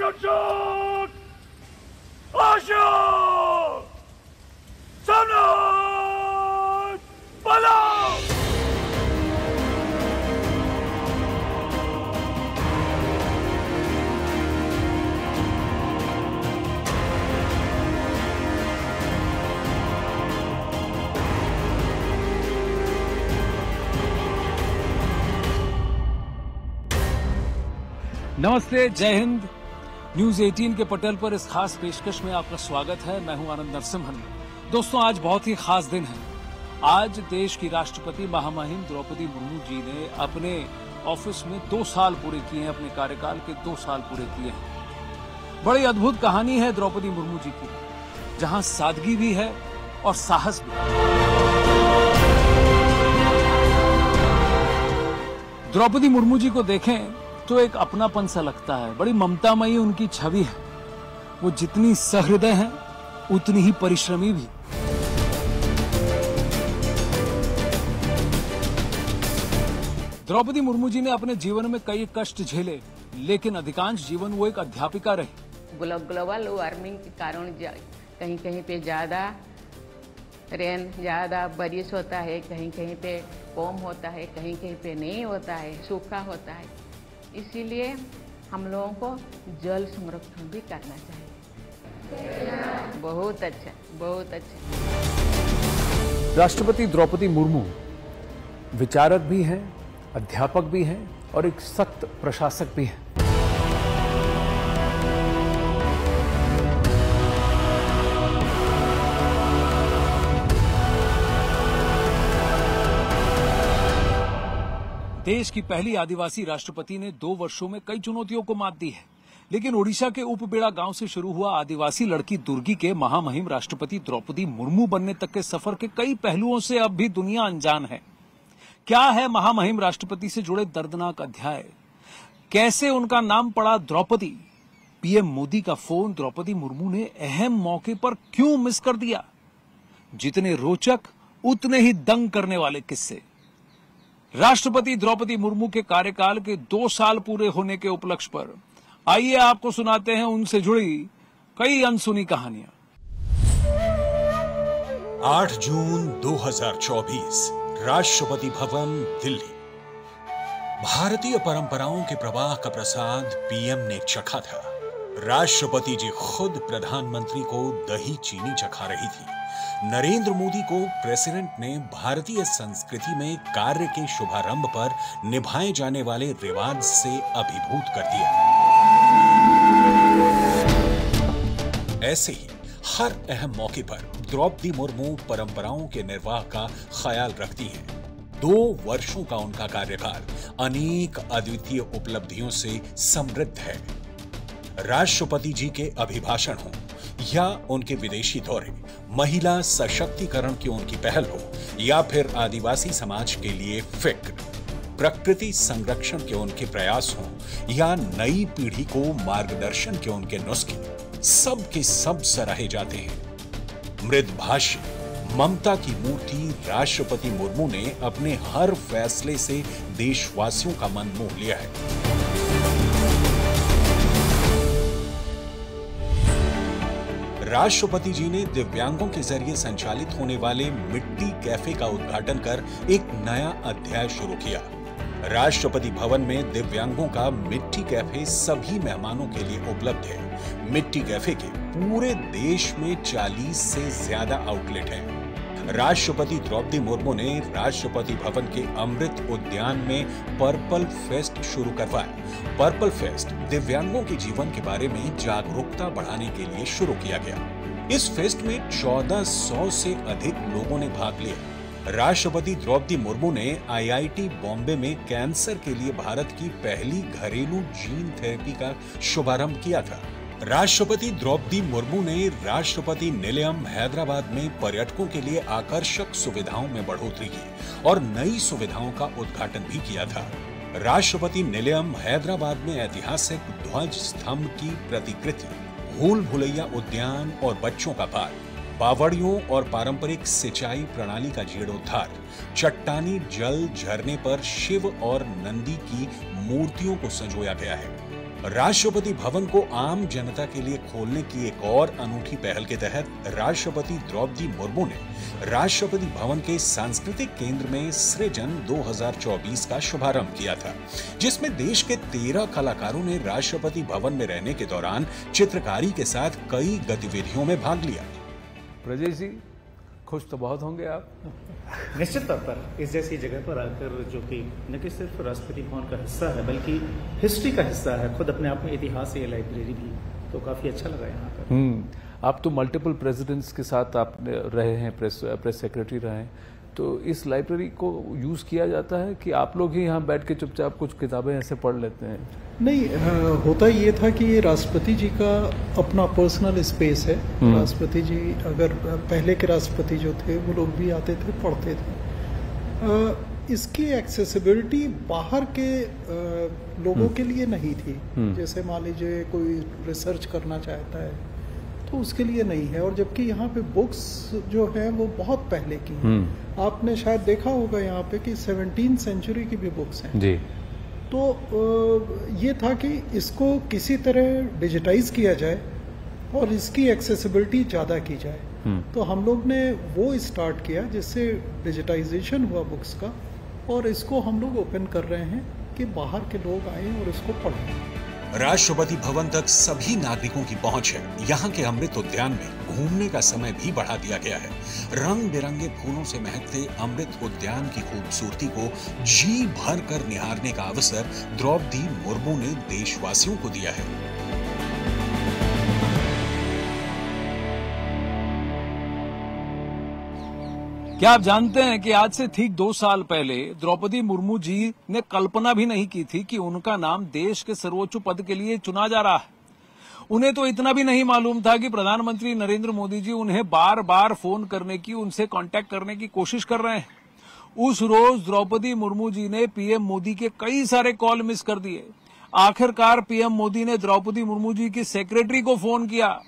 Attention! Action! Samnat! Bala! नमस्ते, जय Hind. News 18 के पटल पर इस खास पेशकश में आपका स्वागत है। मैं हूं आनंद नरसिम्हन। दोस्तों, आज बहुत ही खास दिन है। आज देश की राष्ट्रपति महामहिम द्रौपदी मुर्मू जी ने अपने ऑफिस में 2 साल पूरे किए हैं, अपने कार्यकाल के 2 साल पूरे किए हैं। बड़ी अद्भुत कहानी है द्रौपदी मुर्मू जी की, जहां सादगी भी है और साहस भी। द्रौपदी मुर्मू जी को देखें तो एक अपनापन सा लगता है। बड़ी ममतामयी उनकी छवि है। वो जितनी सहृदय हैं, उतनी ही परिश्रमी भी। द्रौपदी मुर्मू जी ने अपने जीवन में कई कष्ट झेले, लेकिन अधिकांश जीवन वो एक अध्यापिका रही। ग्लोबल वार्मिंग के कारण कहीं कहीं पे ज्यादा रेन, ज्यादा बारिश होता है, कहीं कहीं पे कम होता है, कहीं कहीं पे नहीं होता है, सूखा होता है। इसीलिए हम लोगों को जल संरक्षण भी करना चाहिए। बहुत अच्छा, बहुत अच्छा। राष्ट्रपति द्रौपदी मुर्मू विचारक भी हैं, अध्यापक भी हैं और एक सख्त प्रशासक भी हैं। देश की पहली आदिवासी राष्ट्रपति ने 2 वर्षों में कई चुनौतियों को मात दी है, लेकिन ओडिशा के उपबेड़ा गांव से शुरू हुआ आदिवासी लड़की दुर्गी के महामहिम राष्ट्रपति द्रौपदी मुर्मू बनने तक के सफर के कई पहलुओं से अब भी दुनिया अनजान है। क्या है महामहिम राष्ट्रपति से जुड़े दर्दनाक अध्याय? कैसे उनका नाम पड़ा द्रौपदी? पीएम मोदी का फोन द्रौपदी मुर्मू ने अहम मौके पर क्यों मिस कर दिया? जितने रोचक, उतने ही दंग करने वाले किस्से। राष्ट्रपति द्रौपदी मुर्मू के कार्यकाल के 2 साल पूरे होने के उपलक्ष्य पर आइए आपको सुनाते हैं उनसे जुड़ी कई अनसुनी कहानियां। 8 जून 2024, राष्ट्रपति भवन, दिल्ली। भारतीय परंपराओं के प्रवाह का प्रसाद पीएम ने चखा था। राष्ट्रपति जी खुद प्रधानमंत्री को दही चीनी चखा रही थी। नरेंद्र मोदी को प्रेसिडेंट ने भारतीय संस्कृति में कार्य के शुभारंभ पर निभाए जाने वाले रिवाज से अभिभूत कर दिया। ऐसे ही हर अहम मौके पर द्रौपदी मुर्मू परंपराओं के निर्वाह का ख्याल रखती हैं। 2 वर्षों का उनका कार्यकाल अनेक अद्वितीय उपलब्धियों से समृद्ध है। राष्ट्रपति जी के अभिभाषण हो या उनके विदेशी दौरे, महिला सशक्तिकरण की उनकी पहल हो या फिर आदिवासी समाज के लिए फिक्र, प्रकृति संरक्षण के उनके प्रयास हो या नई पीढ़ी को मार्गदर्शन के उनके नुस्खे, सब के सब सराहे जाते हैं। मृदभाषी, ममता की मूर्ति राष्ट्रपति मुर्मू ने अपने हर फैसले से देशवासियों का मन मोह लिया है। राष्ट्रपति जी ने दिव्यांगों के जरिए संचालित होने वाले मिट्टी कैफे का उद्घाटन कर एक नया अध्याय शुरू किया। राष्ट्रपति भवन में दिव्यांगों का मिट्टी कैफे सभी मेहमानों के लिए उपलब्ध है। मिट्टी कैफे के पूरे देश में 40 से ज्यादा आउटलेट हैं। राष्ट्रपति द्रौपदी मुर्मू ने राष्ट्रपति भवन के अमृत उद्यान में पर्पल फेस्ट शुरू करवाया। पर्पल फेस्ट दिव्यांगों के जीवन के बारे में जागरूकता बढ़ाने के लिए शुरू किया गया। इस फेस्ट में 1400 से अधिक लोगों ने भाग लिया। राष्ट्रपति द्रौपदी मुर्मू ने आईआईटी बॉम्बे में कैंसर के लिए भारत की पहली घरेलू जीन थेरेपी का शुभारंभ किया था। राष्ट्रपति द्रौपदी मुर्मू ने राष्ट्रपति निलयम हैदराबाद में पर्यटकों के लिए आकर्षक सुविधाओं में बढ़ोतरी की और नई सुविधाओं का उद्घाटन भी किया था। राष्ट्रपति निलयम हैदराबाद में ऐतिहासिक ध्वज स्तंभ की प्रतिकृति, भूल भुलैया उद्यान और बच्चों का पार्क, बावड़ियों और पारंपरिक सिंचाई प्रणाली का जीर्णोद्धार, चट्टानी जल झरने पर शिव और नंदी की मूर्तियों को संजोया गया है। राष्ट्रपति भवन को आम जनता के लिए खोलने की एक और अनूठी पहल के तहत राष्ट्रपति द्रौपदी मुर्मू ने राष्ट्रपति भवन के सांस्कृतिक केंद्र में सृजन 2024 का शुभारंभ किया था, जिसमें देश के 13 कलाकारों ने राष्ट्रपति भवन में रहने के दौरान चित्रकारी के साथ कई गतिविधियों में भाग लिया। ब्रजेश जी, खुश तो बहुत होंगे आप। निश्चित तौर पर इस जैसी जगह पर आकर, जो कि न कि सिर्फ राष्ट्रपति भवन का हिस्सा है बल्कि हिस्ट्री का हिस्सा है, खुद अपने आप में इतिहास है, ये लाइब्रेरी भी, तो काफी अच्छा लगा यहाँ पर। आप तो मल्टीपल प्रेसिडेंट्स के साथ आप रहे हैं, प्रेस सेक्रेटरी रहे हैं, तो इस लाइब्रेरी को यूज किया जाता है कि आप लोग ही यहाँ बैठ के चुपचाप कुछ किताबें ऐसे पढ़ लेते हैं? नहीं, होता ये था कि ये राष्ट्रपति जी का अपना पर्सनल स्पेस है। राष्ट्रपति जी, अगर पहले के राष्ट्रपति जो थे वो लोग भी आते थे, पढ़ते थे। इसकी एक्सेसिबिलिटी बाहर के लोगों के लिए नहीं थी। जैसे मान लीजिए कोई रिसर्च करना चाहता है तो उसके लिए नहीं है, और जबकि यहाँ पे बुक्स जो है वो बहुत पहले की हैं। आपने शायद देखा होगा यहाँ पे कि 17वीं सेंचुरी की भी बुक्स हैं जी। तो ये था कि इसको किसी तरह डिजिटाइज किया जाए और इसकी एक्सेसिबिलिटी ज़्यादा की जाए। तो हम लोग ने वो स्टार्ट किया जिससे डिजिटाइजेशन हुआ बुक्स का, और इसको हम लोग ओपन कर रहे हैं कि बाहर के लोग आए और इसको पढ़ें। राष्ट्रपति भवन तक सभी नागरिकों की पहुंच है। यहाँ के अमृत उद्यान में घूमने का समय भी बढ़ा दिया गया है। रंग बिरंगे फूलों से महकते अमृत उद्यान की खूबसूरती को जी भर कर निहारने का अवसर द्रौपदी मुर्मू ने देशवासियों को दिया है। क्या आप जानते हैं कि आज से ठीक 2 साल पहले द्रौपदी मुर्मू जी ने कल्पना भी नहीं की थी कि उनका नाम देश के सर्वोच्च पद के लिए चुना जा रहा है। उन्हें तो इतना भी नहीं मालूम था कि प्रधानमंत्री नरेंद्र मोदी जी उन्हें बार बार फोन करने की, उनसे कांटेक्ट करने की कोशिश कर रहे हैं। उस रोज द्रौपदी मुर्मू जी ने पीएम मोदी के कई सारे कॉल मिस कर दिए। आखिरकार पीएम मोदी ने द्रौपदी मुर्मू जी की सेक्रेटरी को फोन किया,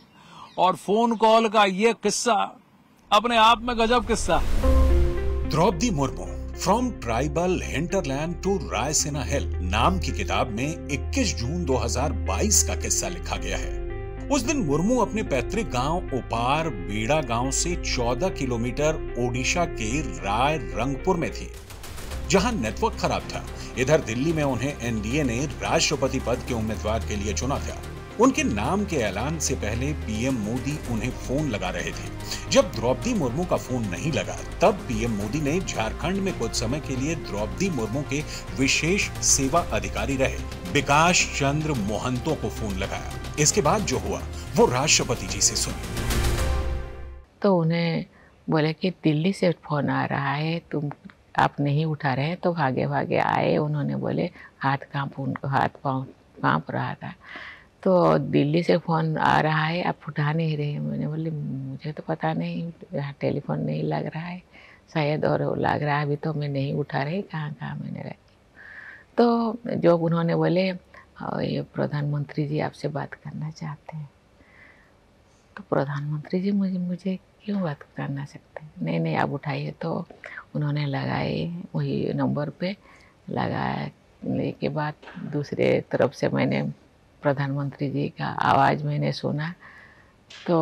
और फोन कॉल का ये किस्सा अपने आप में गजब किस्सा। Draupadi Murmu from tribal hinterland to Raisina hill नाम की किताब में 21 जून 2022 का किस्सा लिखा गया है। उस दिन मुर्मू अपने पैतृक गांव उपार बेड़ा गांव से 14 किलोमीटर ओडिशा के राय रंगपुर में थी, जहां नेटवर्क खराब था। इधर दिल्ली में उन्हें एनडीए ने राष्ट्रपति पद के उम्मीदवार के लिए चुना था। उनके नाम के ऐलान से पहले पीएम मोदी उन्हें फोन लगा रहे थे। जब द्रौपदी मुर्मू का फोन नहीं लगा, तब पीएम मोदी ने झारखंड में कुछ समय के लिए द्रौपदी मुर्मू के विशेष सेवा अधिकारी रहे विकास चंद्र मोहंतो को फोन लगाया। इसके बाद जो हुआ वो राष्ट्रपति जी से सुनिए। तो उन्हें बोले कि दिल्ली से फोन आ रहा है, आप नहीं उठा रहे, तो भागे भागे आए। उन्होंने बोले हाथ पाँव कांप रहा था, तो दिल्ली से फ़ोन आ रहा है, आप उठा नहीं रहे। मैंने बोले मुझे तो पता नहीं, यहाँ टेलीफोन नहीं लग रहा है शायद, और लग रहा है अभी तो मैं नहीं उठा रही, कहाँ मैंने रखी। तो जो उन्होंने बोले ये प्रधानमंत्री जी आपसे बात करना चाहते हैं। तो प्रधानमंत्री जी मुझे क्यों बात करना सकते हैं? नहीं आप उठाइए। तो उन्होंने लगाए, वही नंबर पे लगाने के बाद दूसरे तरफ से मैंने प्रधानमंत्री जी का आवाज़ मैंने सुना। तो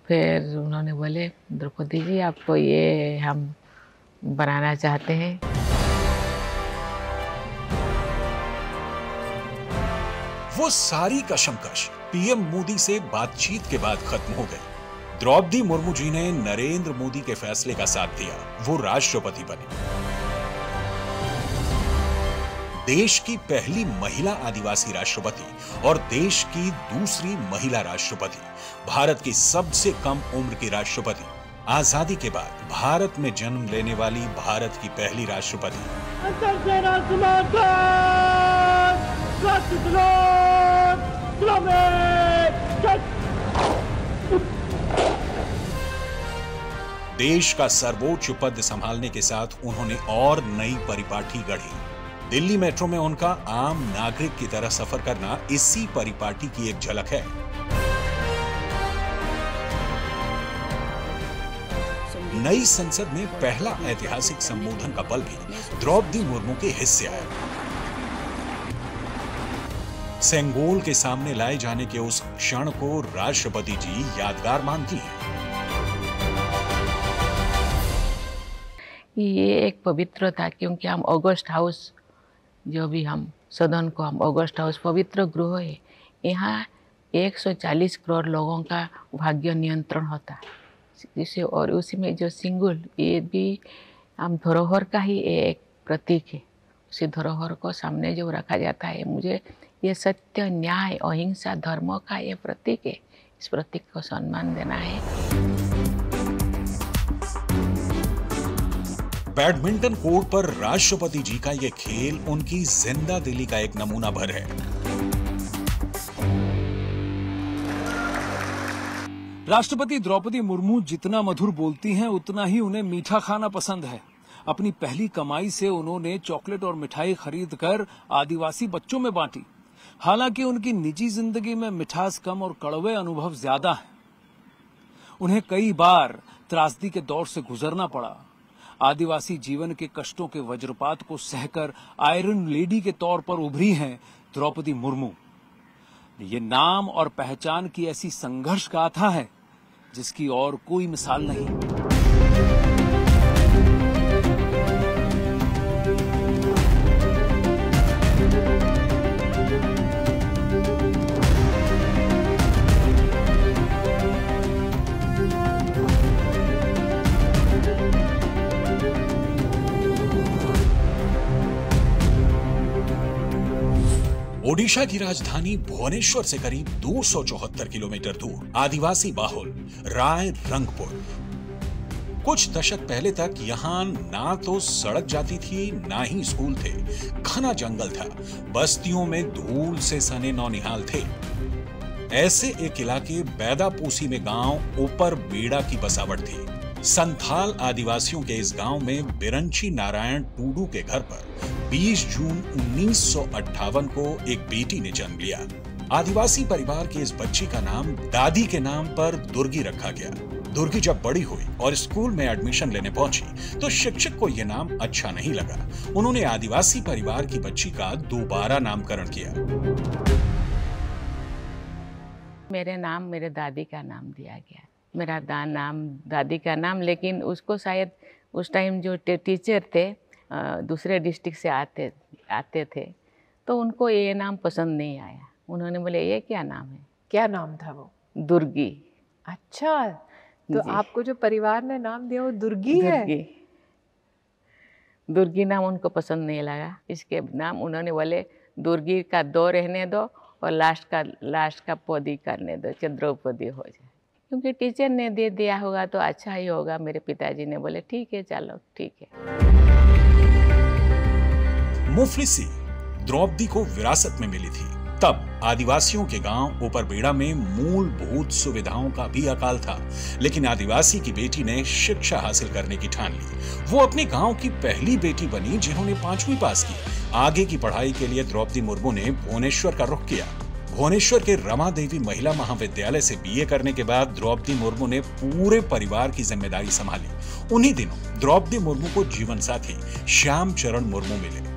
फिर उन्होंने बोले द्रौपदी जी आपको ये हम बनाना चाहते हैं। वो सारी कशमकश पीएम मोदी से बातचीत के बाद खत्म हो गई। द्रौपदी मुर्मू जी ने नरेंद्र मोदी के फैसले का साथ दिया, वो राष्ट्रपति बनी। देश की पहली महिला आदिवासी राष्ट्रपति और देश की दूसरी महिला राष्ट्रपति, भारत की सबसे कम उम्र की राष्ट्रपति, आजादी के बाद भारत में जन्म लेने वाली भारत की पहली राष्ट्रपति। देश का सर्वोच्च पद संभालने के साथ उन्होंने और नई परिपाटी गढ़ी। दिल्ली मेट्रो में उनका आम नागरिक की तरह सफर करना इसी परिपाटी की एक झलक है। नई संसद में पहला ऐतिहासिक संबोधन का पल भी द्रौपदी मुर्मू के हिस्से आया। सेंगोल के सामने लाए जाने के उस क्षण को राष्ट्रपति जी यादगार मानती हैं। ये एक पवित्र था, क्योंकि हम ऑगस्ट हाउस, जो भी हम सदन को हम ऑगस्ट हाउस पवित्र गृह है, यहाँ 140 करोड़ लोगों का भाग्य नियंत्रण होता है जिसे, और उसी में जो सिंगुल, ये भी हम धरोहर का ही एक प्रतीक है। उसी धरोहर को सामने जो रखा जाता है, मुझे ये सत्य, न्याय, अहिंसा, धर्म का ये प्रतीक है। इस प्रतीक को सम्मान देना है। बैडमिंटन कोर्ट पर राष्ट्रपति जी का ये खेल उनकी जिंदा दिली का एक नमूना भर है। राष्ट्रपति द्रौपदी मुर्मू जितना मधुर बोलती हैं, उतना ही उन्हें मीठा खाना पसंद है। अपनी पहली कमाई से उन्होंने चॉकलेट और मिठाई खरीदकर आदिवासी बच्चों में बांटी। हालांकि उनकी निजी जिंदगी में मिठास कम और कड़वे अनुभव ज्यादा हैं। उन्हें कई बार त्रासदी के दौर से गुजरना पड़ा। आदिवासी जीवन के कष्टों के वज्रपात को सहकर आयरन लेडी के तौर पर उभरी हैं द्रौपदी मुर्मू। ये नाम और पहचान की ऐसी संघर्ष गाथा है जिसकी और कोई मिसाल नहीं। ओडिशा की राजधानी भुवनेश्वर से करीब 274 किलोमीटर दूर आदिवासी बाहुल राय रंगपुर। कुछ दशक पहले तक यहाँ ना तो सड़क जाती थी, ना ही स्कूल थे। घना जंगल था, बस्तियों में धूल से सने नौनिहाल थे। ऐसे एक इलाके बैदापूसी में गांव ऊपर बेड़ा की बसावट थी। संथाल आदिवासियों के इस गांव में बिरंची नारायण टूडू के घर पर 20 जून 1958 को एक बेटी ने जन्म लिया। आदिवासी परिवार की इस बच्ची का नाम दादी के नाम पर दुर्गी रखा गया। दुर्गी जब बड़ी हुई और स्कूल में एडमिशन लेने पहुंची तो शिक्षक को यह नाम अच्छा नहीं लगा। उन्होंने आदिवासी परिवार की बच्ची का दोबारा नामकरण किया। मेरे नाम मेरे दादी का नाम दिया गया। मेरा नाम दादी का नाम, लेकिन उसको शायद उस टाइम जो टीचर थे दूसरे डिस्ट्रिक्ट से आते थे, तो उनको ये नाम पसंद नहीं आया। उन्होंने बोले ये क्या नाम है? क्या नाम था वो? दुर्गी। अच्छा, तो आपको जो परिवार ने नाम दिया वो दुर्गी है? दुर्गी नाम उनको पसंद नहीं लगा। इसके नाम उन्होंने बोले दुर्गी का दो रहने दो और लास्ट का पौधी करने दो, द्रौपदी हो जाए। क्योंकि टीचर ने दे दिया होगा तो अच्छा ही होगा। मेरे पिताजी ने बोले ठीक है, चलो ठीक है। मुफलिसी द्रौपदी को विरासत में मिली थी। तब आदिवासियों के गांव ऊपर बेड़ा में मूलभूत सुविधाओं का भी अकाल था, लेकिन आदिवासी की बेटी ने शिक्षा हासिल करने की ठान ली। वो अपने गांव की पहली बेटी बनी जिन्होंने 5वीं पास की। आगे की पढ़ाई के लिए द्रौपदी मुर्मू ने भुवनेश्वर का रुख किया। भुवनेश्वर के रमा देवी महिला महाविद्यालय से बीए करने के बाद द्रौपदी मुर्मू ने पूरे परिवार की जिम्मेदारी संभाली। उन्हीं दिनों द्रौपदी मुर्मू को जीवन साथी श्याम चरण मुर्मू मिले।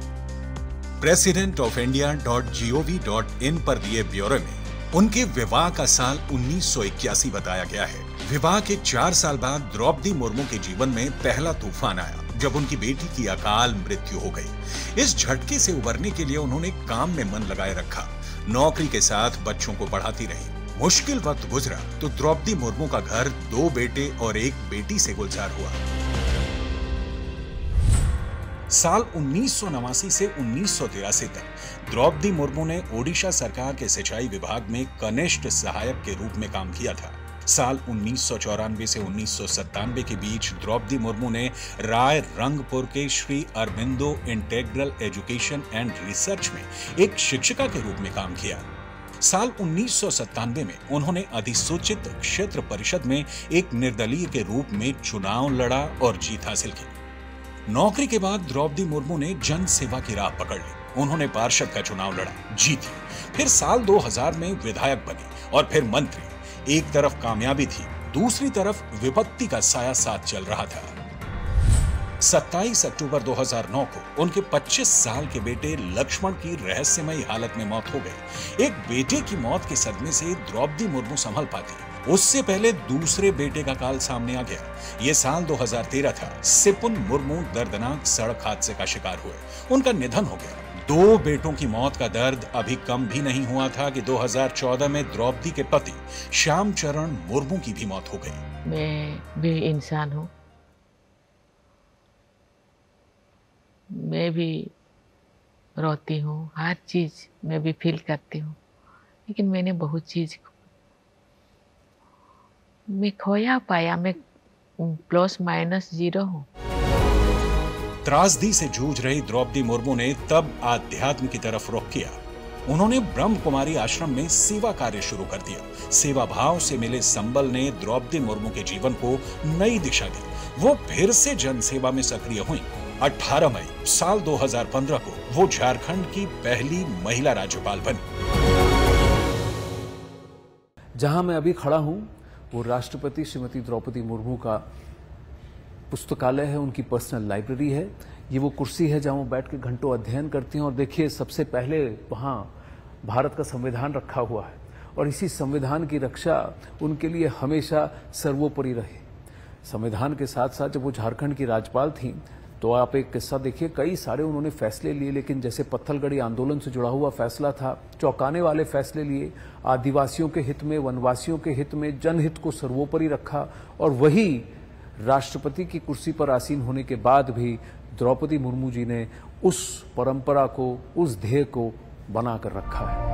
presidentofIndia.gov.in पर दिए ब्यौरे में उनके विवाह का साल 1981 बताया गया है। विवाह के 4 साल बाद द्रौपदी मुर्मू के जीवन में पहला तूफान आया जब उनकी बेटी की अकाल मृत्यु हो गई। इस झटके से उबरने के लिए उन्होंने काम में मन लगाए रखा। नौकरी के साथ बच्चों को पढ़ाती रही। मुश्किल वक्त गुजरा तो द्रौपदी मुर्मू का घर 2 बेटे और 1 बेटी से गुलजार हुआ। साल 1989 से 1983 तक द्रौपदी मुर्मू ने ओडिशा सरकार के सिंचाई विभाग में कनिष्ठ सहायक के रूप में काम किया था। साल 1994 से 1997 के बीच द्रौपदी मुर्मू ने राय रंगपुर के Shri Aurobindo integral education and research में एक शिक्षिका के रूप में काम किया। साल 1997 में उन्होंने अधिसूचित क्षेत्र परिषद में एक निर्दलीय के रूप में चुनाव लड़ा और जीत हासिल की। नौकरी के बाद द्रौपदी मुर्मू ने जन सेवा की राह पकड़ ली। उन्होंने पार्षद का चुनाव लड़ा, जीती। फिर साल 2000 में विधायक बनी और फिर मंत्री। एक तरफ कामयाबी थी, दूसरी तरफ विपत्ति का साया साथ चल रहा था। 27 अक्टूबर 2009 को उनके 25 साल के बेटे लक्ष्मण की रहस्यमयी हालत में मौत हो गई। एक बेटे की मौत के सदमे से द्रौपदी मुर्मू संभल पाती। उससे पहले दूसरे बेटे का काल सामने आ गया। ये साल 2013 था। सिपुन मुर्मू दर्दनाक सड़क हादसे का शिकार हुए। उनका निधन हो गया। 2 बेटों की मौत का दर्द अभी कम भी नहीं हुआ था कि 2014 में द्रौपदी के पति श्यामचरण मुर्मू की भी मौत हो गई। मैं भी इंसान हूँ, मैं भी रोती हूँ, हर चीज मैं भी फील करती हूँ, लेकिन मैंने बहुत चीज मैं खोया पाया। मैं +- 0 हूँ। त्रासदी से जूझ रही द्रौपदी मुर्मू ने तब आध्यात्म की तरफ रुख किया। उन्होंने ब्रह्म कुमारी आश्रम में सेवा कार्य शुरू कर दिया। सेवा भाव से मिले संबल ने द्रौपदी मुर्मू के जीवन को नई दिशा दी। वो फिर से जनसेवा में सक्रिय हुई। 18 मई साल 2015 को वो झारखंड की पहली महिला राज्यपाल बनी। जहां मैं अभी खड़ा हूं वो राष्ट्रपति श्रीमती द्रौपदी मुर्मू का पुस्तकालय है, उनकी पर्सनल लाइब्रेरी है। ये वो कुर्सी है जहां वो बैठ के घंटों अध्ययन करती हैं। और देखिए, सबसे पहले वहां भारत का संविधान रखा हुआ है और इसी संविधान की रक्षा उनके लिए हमेशा सर्वोपरि रही। संविधान के साथ साथ जब वो झारखंड की राज्यपाल थी तो आप एक किस्सा देखिए, कई सारे उन्होंने फैसले लिए, लेकिन जैसे पत्थलगढ़ी आंदोलन से जुड़ा हुआ फैसला था, चौंकाने वाले फैसले लिए। आदिवासियों के हित में, वनवासियों के हित में, जनहित को सर्वोपरि रखा। और वही राष्ट्रपति की कुर्सी पर आसीन होने के बाद भी द्रौपदी मुर्मू जी ने उस परंपरा को, उस ध्येय को बनाकर रखा है।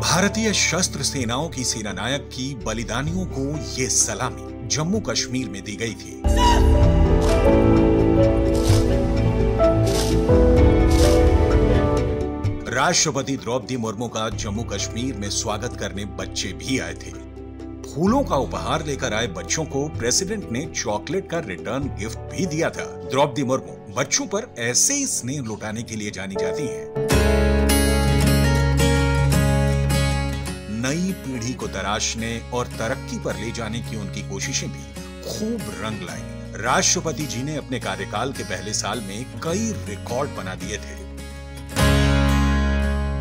भारतीय शस्त्र सेनाओं की सेनानायक की बलिदानियों को ये सलामी जम्मू कश्मीर में दी गई थी। राष्ट्रपति द्रौपदी मुर्मू का जम्मू कश्मीर में स्वागत करने बच्चे भी आए थे। फूलों का उपहार लेकर आए बच्चों को प्रेसिडेंट ने चॉकलेट का रिटर्न गिफ्ट भी दिया था। द्रौपदी मुर्मू बच्चों पर ऐसे ही स्नेह लुटाने के लिए जानी जाती हैं। नई पीढ़ी को तराशने और तरक्की पर ले जाने की उनकी कोशिशें भी खूब रंग लाई। राष्ट्रपति जी ने अपने कार्यकाल के पहले साल में कई रिकॉर्ड बना दिए थे।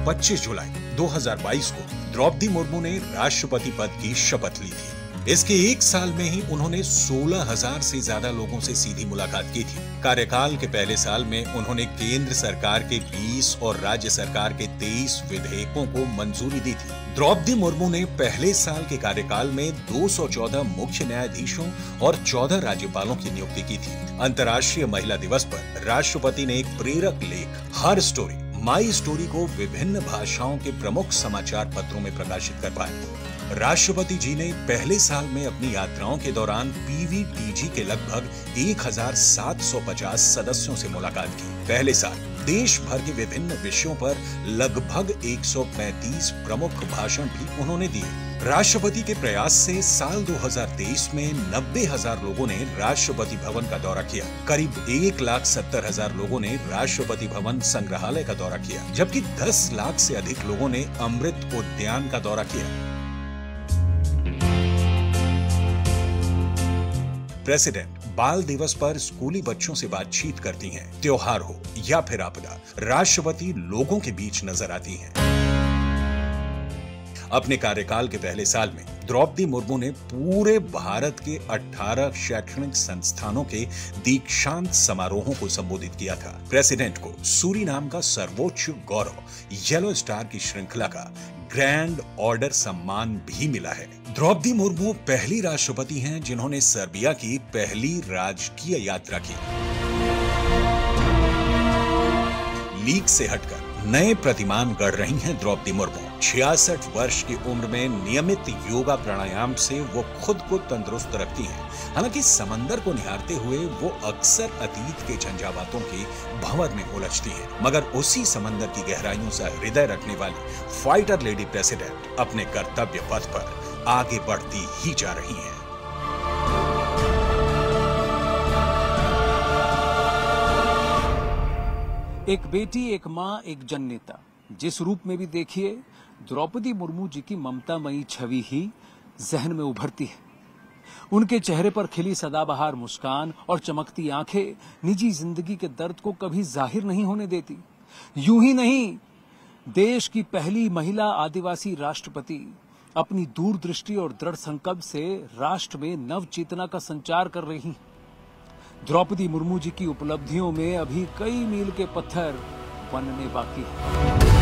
25 जुलाई 2022 को द्रौपदी मुर्मू ने राष्ट्रपति पद की शपथ ली थी। इसके एक साल में ही उन्होंने 16,000 से ज्यादा लोगों से सीधी मुलाकात की थी। कार्यकाल के पहले साल में उन्होंने केंद्र सरकार के 20 और राज्य सरकार के 23 विधेयकों को मंजूरी दी थी। द्रौपदी मुर्मू ने पहले साल के कार्यकाल में 214 मुख्य न्यायाधीशों और 14 राज्यपालों की नियुक्ति की थी। अंतर्राष्ट्रीय महिला दिवस पर राष्ट्रपति ने एक प्रेरक लेख हर स्टोरी माई स्टोरी को विभिन्न भाषाओं के प्रमुख समाचार पत्रों में प्रकाशित करवाया। राष्ट्रपति जी ने पहले साल में अपनी यात्राओं के दौरान पीवीटीजी के लगभग 1750 सदस्यों से मुलाकात की। पहले साल देश भर के विभिन्न विषयों पर लगभग 135 प्रमुख भाषण भी उन्होंने दिए। राष्ट्रपति के प्रयास से साल 2023 में 90,000 लोगों ने राष्ट्रपति भवन का दौरा किया। करीब 1,70,000 लोगों ने राष्ट्रपति भवन संग्रहालय का दौरा किया, जबकि 10 लाख से अधिक लोगों ने अमृत उद्यान का दौरा किया। प्रेसिडेंट बाल दिवस पर स्कूली बच्चों से बातचीत करती हैं। त्योहार हो या फिर आपदा, राष्ट्रपति लोगों के बीच नजर आती हैं। अपने कार्यकाल के पहले साल में द्रौपदी मुर्मू ने पूरे भारत के 18 शैक्षणिक संस्थानों के दीक्षांत समारोहों को संबोधित किया था। प्रेसिडेंट को सूरीनाम का सर्वोच्च गौरव येलो स्टार की श्रृंखला का ग्रैंड ऑर्डर सम्मान भी मिला है। द्रौपदी मुर्मू पहली राष्ट्रपति हैं जिन्होंने सर्बिया की पहली राजकीय यात्रा की। लीग से हटकर नए प्रतिमान गढ़ रही हैं द्रौपदी मुर्मू। 66 वर्ष की उम्र में नियमित योगा प्राणायाम से वो खुद को तंदुरुस्त रखती हैं। हालांकि समंदर को निहारते हुए वो अक्सर अतीत के झंझावातों के भंवर में उलझती हैं, मगर उसी समंदर की गहराइयों से हृदय रखने वाली फाइटर लेडी प्रेसिडेंट अपने कर्तव्य पथ पर आगे बढ़ती ही जा रही हैं। एक बेटी, एक मां, एक जननेता, जिस रूप में भी देखिए, द्रौपदी मुर्मू जी की ममतामयी छवि ही जहन में उभरती है। उनके चेहरे पर खिली सदाबहार मुस्कान और चमकती आंखें निजी जिंदगी के दर्द को कभी जाहिर नहीं होने देती। यूं ही नहीं, देश की पहली महिला आदिवासी राष्ट्रपति अपनी दूरदृष्टि और दृढ़ संकल्प से राष्ट्र में नव चेतना का संचार कर रही हैं। द्रौपदी मुर्मू जी की उपलब्धियों में अभी कई मील के पत्थर बनने बाकी हैं।